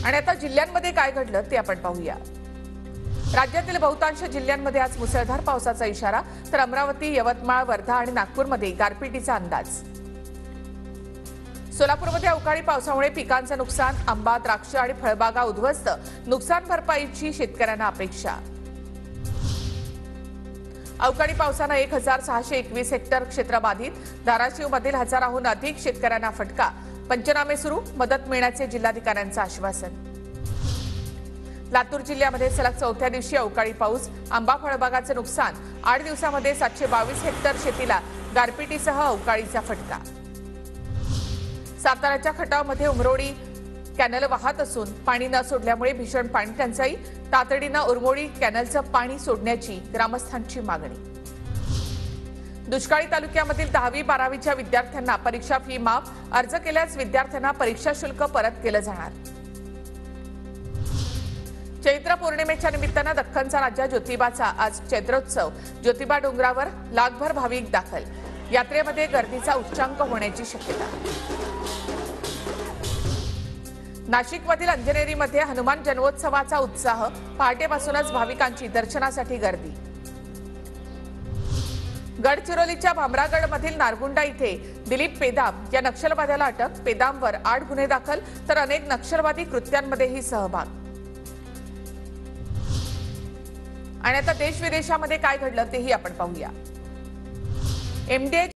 आणि आता जिल्ह्यांमध्ये काय घडलं ते आपण पाहूया। राज्यातील बहुतांश जिल्ह्यांमध्ये आज मुसळधार पावसाचा इशारा, तर अमरावती, यवतमाळ, वर्धा आणि नागपूरमध्ये गारपिटीचा अंदाज। सोलापूरमध्ये अवकाळी पावसामुळे पिकांचं नुकसान, आंबा, द्राक्ष आणि फळबागा उद्ध्वस्त, नुकसान भरपाईची शेतकऱ्यांना अपेक्षा। अवकाळी पावसानं 1621 हेक्टर क्षेत्र बाधित, धाराशिवमधील हजाराहून अधिक शेतकऱ्यांना फटका, पंचनामे सुरू, मदत मिळण्याचे जिल्हाधिकाऱ्यांचं आश्वासन। लातूर जिल्ह्यामध्ये सलग चौथ्या दिवशी अवकाळी पाऊस, आंबा फळबागाचं नुकसान, 8 दिवसांमध्ये 722 हेक्टर शेतीला गारपिटीसह अवकाळीचा फटका। साताऱ्याच्या खटावमध्ये उमरोडी कॅनल वाहत असून पाणी न सोडल्यामुळे भीषण पाणी टंचाई, तातडीनं उरमोडी कॅनलचं पाणी सोडण्याची ग्रामस्थांची मागणी। दुष्काळी तालुक्यामधील 10वी-12वीच्या विद्यार्थ्यांना परीक्षा फी माफ, अर्ज केल्यास विद्यार्थ्यांना परीक्षा शुल्क परत केलं जाणार। चैत्र पौर्णिमेच्या निमित्तानं दख्खनचा राजा ज्योतिबाचा आज चैत्रोत्सव, ज्योतिबा डोंगरावर लाखभर भाविक दाखल, यात्रेमध्ये गर्दीचा उच्चांक होण्याची शक्यता। नाशिकमधील अंजनेरीमध्ये हनुमान जन्मोत्सवाचा उत्साह, पहाटेपासूनच भाविकांची दर्शनासाठी गर्दी। गडचिरोलीच्या भामरागडमधील नारगुंडा इथे दिलीप पेदाम या नक्षलवाद्याला अटक, पेदामवर 8 गुन्हे दाखल, तर अनेक नक्षलवादी कृत्यांमध्येही सहभाग। आणि आता देश विदेशामध्ये काय घडलं तेही आपण पाहूया। एमडीए